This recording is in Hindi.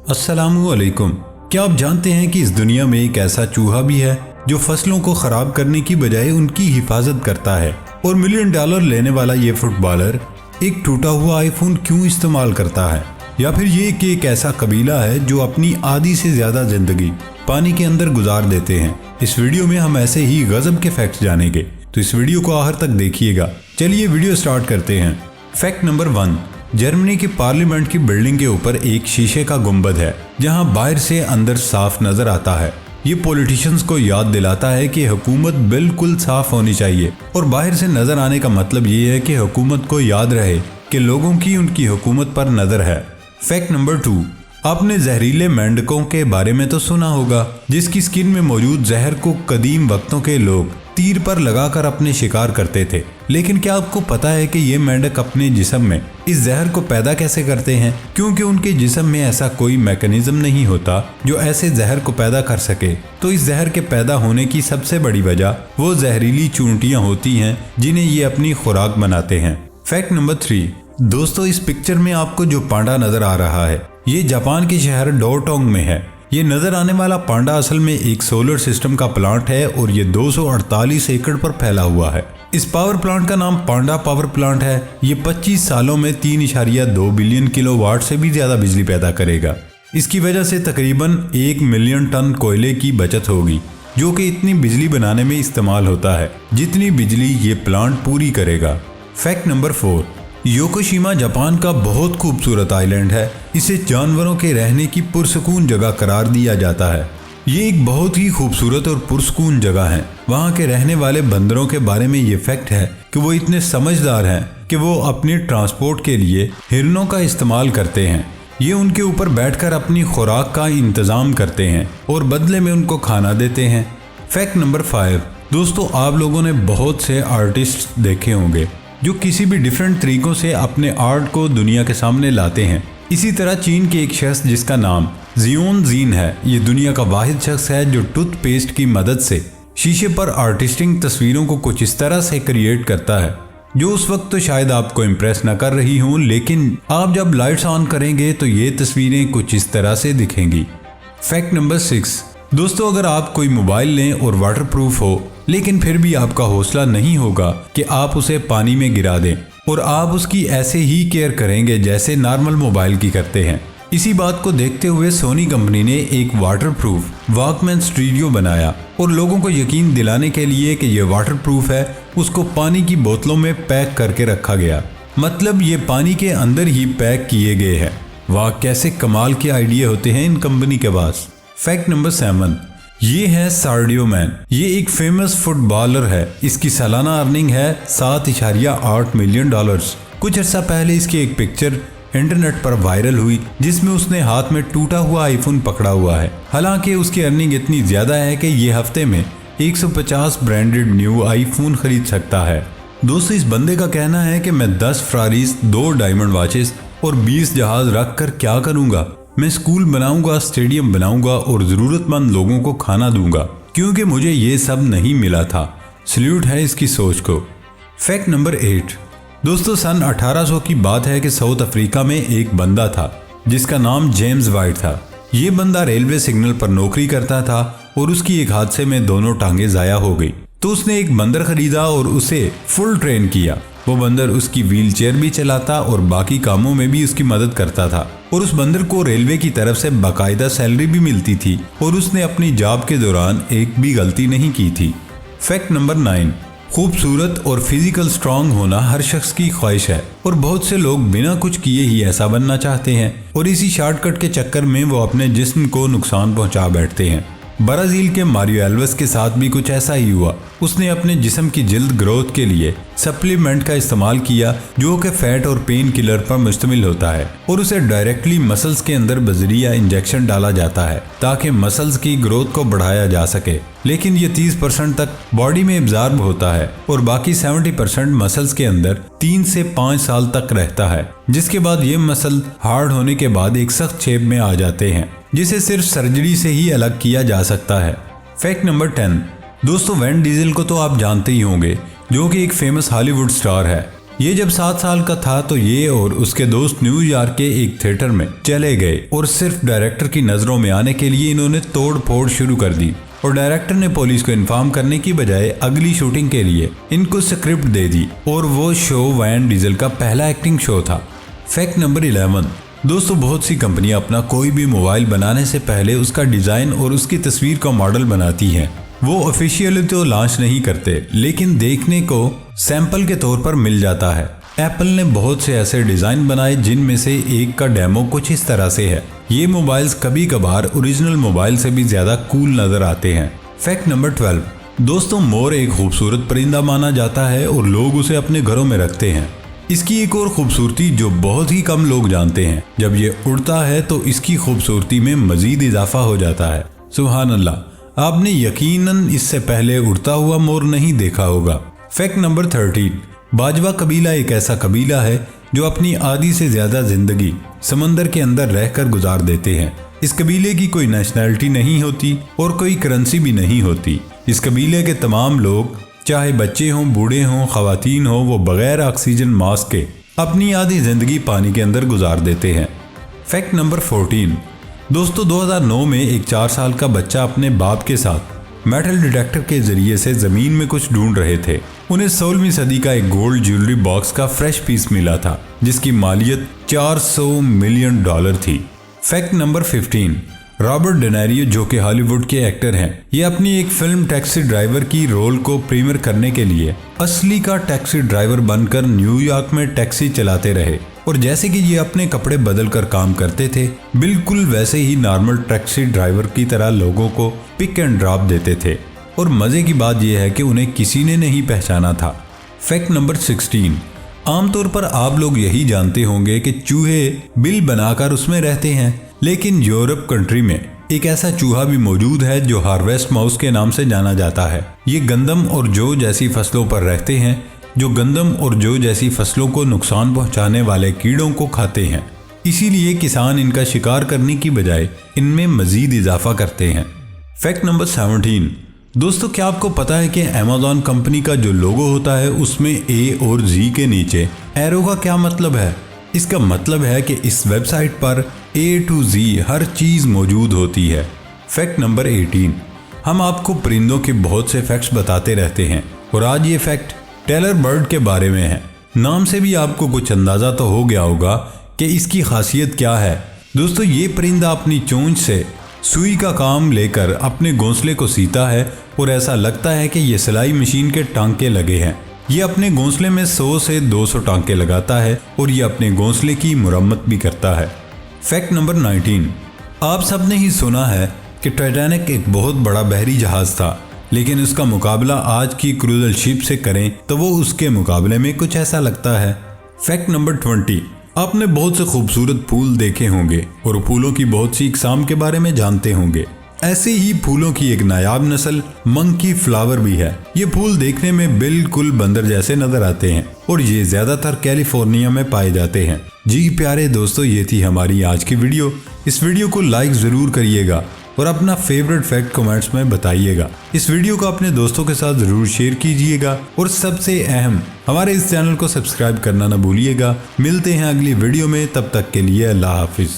अस्सलामुअलैकुम। क्या आप जानते हैं कि इस दुनिया में एक ऐसा चूहा भी है जो फसलों को खराब करने की बजाय उनकी हिफाजत करता है। और $1 मिलियन लेने वाला ये फुटबॉलर एक टूटा हुआ आईफोन क्यों इस्तेमाल करता है? या फिर ये कि एक ऐसा कबीला है जो अपनी आधी से ज्यादा जिंदगी पानी के अंदर गुजार देते हैं। इस वीडियो में हम ऐसे ही गजब के फैक्ट्स जानेंगे, तो इस वीडियो को आखिर तक देखिएगा। चलिए वीडियो स्टार्ट करते हैं। फैक्ट नंबर 1, जर्मनी की पार्लियामेंट की बिल्डिंग के ऊपर एक शीशे का गुंबद है जहां बाहर से अंदर साफ नजर आता है। ये पॉलिटिशियंस को याद दिलाता है कि हुकूमत बिल्कुल साफ होनी चाहिए, और बाहर से नजर आने का मतलब ये है कि हुकूमत को याद रहे कि लोगों की उनकी हुकूमत पर नजर है। फैक्ट नंबर 2, आपने जहरीले मेंढकों के बारे में तो सुना होगा, जिसकी स्किन में मौजूद जहर को कदीम वक्तों के लोग तीर पर लगाकर अपने शिकार करते थे। लेकिन क्या आपको पता है कि ये मेंढक अपने जिस्म में इस जहर को पैदा कैसे करते हैं? क्योंकि उनके जिस्म में ऐसा कोई मैकेनिज्म नहीं होता जो ऐसे जहर को पैदा कर सके। तो इस जहर के पैदा होने की सबसे बड़ी वजह वो जहरीली चूंटियां होती हैं जिन्हें ये अपनी खुराक बनाते हैं। फैक्ट नंबर 3, दोस्तों इस पिक्चर में आपको जो पांडा नजर आ रहा है ये जापान के शहर डोटोंग में है। ये नजर आने वाला पांडा असल में एक सोलर सिस्टम का प्लांट है और ये 248 एकड़ पर फैला हुआ है। इस पावर प्लांट का नाम पांडा पावर प्लांट है। ये 25 सालों में 3.2 बिलियन किलोवाट से भी ज्यादा बिजली पैदा करेगा। इसकी वजह से तकरीबन 1 मिलियन टन कोयले की बचत होगी, जो कि इतनी बिजली बनाने में इस्तेमाल होता है जितनी बिजली ये प्लांट पूरी करेगा। फैक्ट नंबर 4, योकोशिमा जापान का बहुत खूबसूरत आइलैंड है। इसे जानवरों के रहने की पुरसकून जगह करार दिया जाता है। ये एक बहुत ही खूबसूरत और पुरसकून जगह है। वहाँ के रहने वाले बंदरों के बारे में ये फैक्ट है कि वो इतने समझदार हैं कि वो अपने ट्रांसपोर्ट के लिए हिरणों का इस्तेमाल करते हैं। ये उनके ऊपर बैठकर अपनी खुराक का इंतजाम करते हैं और बदले में उनको खाना देते हैं। फैक्ट नंबर 5, दोस्तों आप लोगों ने बहुत से आर्टिस्ट देखे होंगे जो किसी भी डिफरेंट तरीकों से अपने आर्ट को दुनिया के सामने लाते हैं। इसी तरह चीन के एक शख्स जिसका नाम जियोन जीन है, ये दुनिया का वाहिद शख्स है जो टूथपेस्ट की मदद से शीशे पर आर्टिस्टिक तस्वीरों को कुछ इस तरह से क्रिएट करता है जो उस वक्त तो शायद आपको इम्प्रेस न कर रही हों, लेकिन आप जब लाइट्स ऑन करेंगे तो ये तस्वीरें कुछ इस तरह से दिखेंगी। फैक्ट नंबर 6, दोस्तों अगर आप कोई मोबाइल लें और वाटरप्रूफ हो लेकिन फिर भी आपका हौसला नहीं होगा कि आप उसे पानी में गिरा दें, और आप उसकी ऐसे ही केयर करेंगे जैसे नॉर्मल मोबाइल की करते हैं। इसी बात को देखते हुए सोनी कंपनी ने एक वाटरप्रूफ वॉकमैन स्टूडियो बनाया, और लोगों को यकीन दिलाने के लिए कि यह वाटरप्रूफ है उसको पानी की बोतलों में पैक करके रखा गया। मतलब ये पानी के अंदर ही पैक किए गए हैं। वाह, कैसे कमाल के आइडिया होते हैं इन कंपनी के पास। फैक्ट नंबर 7, ये है सार्डियो मैन। ये एक फेमस फुटबॉलर है। इसकी सालाना अर्निंग है $7.8 मिलियन। कुछ अर्सा पहले इसकी एक पिक्चर इंटरनेट पर वायरल हुई जिसमें उसने हाथ में टूटा हुआ आईफोन पकड़ा हुआ है। हालांकि उसकी अर्निंग इतनी ज्यादा है कि ये हफ्ते में 150 ब्रांडेड न्यू आईफोन खरीद सकता है। दोस्तों इस बंदे का कहना है कि मैं 10 फरारीज, 2 डायमंड वॉचेस और 20 जहाज रख कर क्या करूंगा? मैं स्कूल बनाऊंगा, स्टेडियम बनाऊंगा और जरूरतमंद लोगों को खाना दूंगा, क्योंकि मुझे ये सब नहीं मिला था। सल्यूट है इसकी सोच को। फैक्ट नंबर 8, दोस्तों सन 1800 की बात है कि साउथ अफ्रीका में एक बंदा था जिसका नाम जेम्स वाइट था। ये बंदा रेलवे सिग्नल पर नौकरी करता था और उसकी एक हादसे में दोनों टांगे जाया हो गई। तो उसने एक बंदर खरीदा और उसे फुल ट्रेन किया। वो बंदर उसकी व्हील चेयर भी चलाता और बाकी कामों में भी उसकी मदद करता था, और उस बंदर को रेलवे की तरफ से बाकायदा सैलरी भी मिलती थी, और उसने अपनी जॉब के दौरान एक भी गलती नहीं की थी। फैक्ट नंबर 9, खूबसूरत और फिजिकल स्ट्रांग होना हर शख्स की ख्वाहिश है, और बहुत से लोग बिना कुछ किए ही ऐसा बनना चाहते हैं, और इसी शॉर्टकट के चक्कर में वो अपने जिस्म को नुकसान पहुंचा बैठते हैं। ब्राजील के मारियो एल्वेस के साथ भी कुछ ऐसा ही हुआ। उसने अपने जिस्म की जल्द ग्रोथ के लिए सप्लीमेंट का इस्तेमाल किया जो कि फैट और पेन किलर पर मुश्तमिल होता है, और उसे डायरेक्टली मसल्स के अंदर बजरिया इंजेक्शन डाला जाता है ताकि मसल्स की ग्रोथ को बढ़ाया जा सके। लेकिन ये 30% तक बॉडी में एब्जॉर्ब होता है और बाकी 70% मसल्स के अंदर 3 से 5 साल तक रहता है, जिसके बाद ये मसल हार्ड होने के बाद एक सख्त शेप में आ जाते हैं जिसे सिर्फ सर्जरी से ही अलग किया जा सकता है। फैक्ट नंबर 10, दोस्तों वैन डीजल को तो आप जानते ही होंगे जो कि एक फेमस हॉलीवुड स्टार है। ये जब 7 साल का था तो ये और उसके दोस्त न्यूयॉर्क के एक थिएटर में चले गए और सिर्फ डायरेक्टर की नजरों में आने के लिए इन्होंने तोड़ फोड़ शुरू कर दी और डायरेक्टर ने पुलिस को इन्फॉर्म करने की बजाय अगली शूटिंग के लिए इनको स्क्रिप्ट दे दी और वो शो वैन डीजल का पहला एक्टिंग शो था। Fact number 11। दोस्तों, बहुत सी कंपनियां अपना कोई भी मोबाइल बनाने से पहले उसका डिजाइन और उसकी तस्वीर का मॉडल बनाती हैं। वो ऑफिशियली तो लॉन्च नहीं करते, लेकिन देखने को सैंपल के तौर पर मिल जाता है। एप्पल ने बहुत से ऐसे डिजाइन बनाए जिनमें से एक का डेमो कुछ इस तरह से है। ये मोबाइल्स कभी कभार ओरिजिनल मोबाइल से भी ज्यादा कूल नजर आते हैं। Fact number 12। दोस्तों, मोर एक खूबसूरत परिंदा माना जाता है और लोग उसे अपने घरों में रखते हैं। इसकी एक और खूबसूरती जो बहुत ही कम लोग जानते हैं, जब ये उड़ता है तो इसकी खूबसूरती में मजीद इजाफा हो जाता है। सुभान अल्लाह, आपने यकीनन इससे पहले उड़ता हुआ मोर नहीं देखा होगा। Fact number 13। बाजवा कबीला एक ऐसा कबीला है जो अपनी आधी से ज्यादा जिंदगी समंदर के अंदर रहकर गुजार देते हैं। इस कबीले की कोई नेशनैलिटी नहीं होती और कोई करेंसी भी नहीं होती। इस कबीले के तमाम लोग, चाहे बच्चे हों, बूढ़े हों, खवातीन हों, वो बगैर ऑक्सीजन मास्क के अपनी आधी जिंदगी पानी के अंदर गुजार देते हैं। Fact number 14। दोस्तों, 2009 में एक 4 साल का बच्चा अपने बाप के साथ मेटल डिटेक्टर के जरिए से जमीन में कुछ ढूंढ रहे थे। उन्हें 16वीं सदी का एक गोल्ड ज्वेलरी बॉक्स का फ्रेश पीस मिला था जिसकी मालियत $400 मिलियन थी। Fact number 15। रॉबर्ट डेनेरियो, जो कि हॉलीवुड के एक्टर हैं, ये अपनी एक फिल्म टैक्सी ड्राइवर की रोल को प्रीमियर करने के लिए असली का टैक्सी ड्राइवर बनकर न्यूयॉर्क में टैक्सी चलाते रहे और जैसे कि ये अपने कपड़े बदल कर काम करते थे, बिल्कुल वैसे ही नॉर्मल टैक्सी ड्राइवर की तरह लोगों को पिक एंड ड्रॉप देते थे और मजे की बात यह है कि उन्हें किसी ने नहीं पहचाना था। Fact number 16। आमतौर पर आप लोग यही जानते होंगे कि चूहे बिल बनाकर उसमें रहते हैं, लेकिन यूरोप कंट्री में एक ऐसा चूहा भी मौजूद है जो हार्वेस्ट माउस के नाम से जाना जाता है। ये गंदम और जौ जैसी फसलों पर रहते हैं, जो गंदम और जौ जैसी फसलों को नुकसान पहुंचाने वाले कीड़ों को खाते हैं। इसीलिए किसान इनका शिकार करने की बजाय इनमें मजीद इजाफा करते हैं। Fact number 17। दोस्तों, क्या आपको पता है कि अमेज़न कंपनी का जो लोगो होता है उसमें ए और जी के नीचे एरो का क्या मतलब है? इसका मतलब है कि इस वेबसाइट पर ए टू जी हर चीज मौजूद होती है। Fact number 18। हम आपको परिंदों के बहुत से फैक्ट्स बताते रहते हैं और आज ये फैक्ट टेलर बर्ड के बारे में है। नाम से भी आपको कुछ अंदाजा तो हो गया होगा कि इसकी खासियत क्या है। दोस्तों, ये परिंदा अपनी चोंच से सुई का काम लेकर अपने घोंसले को सीता है और ऐसा लगता है कि ये सिलाई मशीन के टांके लगे हैं। ये अपने घोंसले में 100 से 200 टांके लगाता है और ये अपने घोंसले की मुरम्मत भी करता है। Fact number 19। आप सबने ही सुना है कि टाइटैनिक एक बहुत बड़ा बहरी जहाज था, लेकिन उसका मुकाबला आज की क्रूजल शिप से करें तो वो उसके मुकाबले में कुछ ऐसा लगता है। Fact number 20। आपने बहुत से खूबसूरत फूल देखे होंगे और फूलों की बहुत सी इकसाम के बारे में जानते होंगे। ऐसे ही फूलों की एक नायाब नस्ल मंकी फ्लावर भी है। ये फूल देखने में बिल्कुल बंदर जैसे नजर आते हैं और ये ज्यादातर कैलिफोर्निया में पाए जाते हैं। जी प्यारे दोस्तों, ये थी हमारी आज की वीडियो। इस वीडियो को लाइक जरूर करिएगा और अपना फेवरेट फैक्ट कमेंट्स में बताइएगा। इस वीडियो को अपने दोस्तों के साथ जरूर शेयर कीजिएगा और सबसे अहम, हमारे इस चैनल को सब्सक्राइब करना ना भूलिएगा। मिलते हैं अगली वीडियो में, तब तक के लिए अल्लाह हाफिज।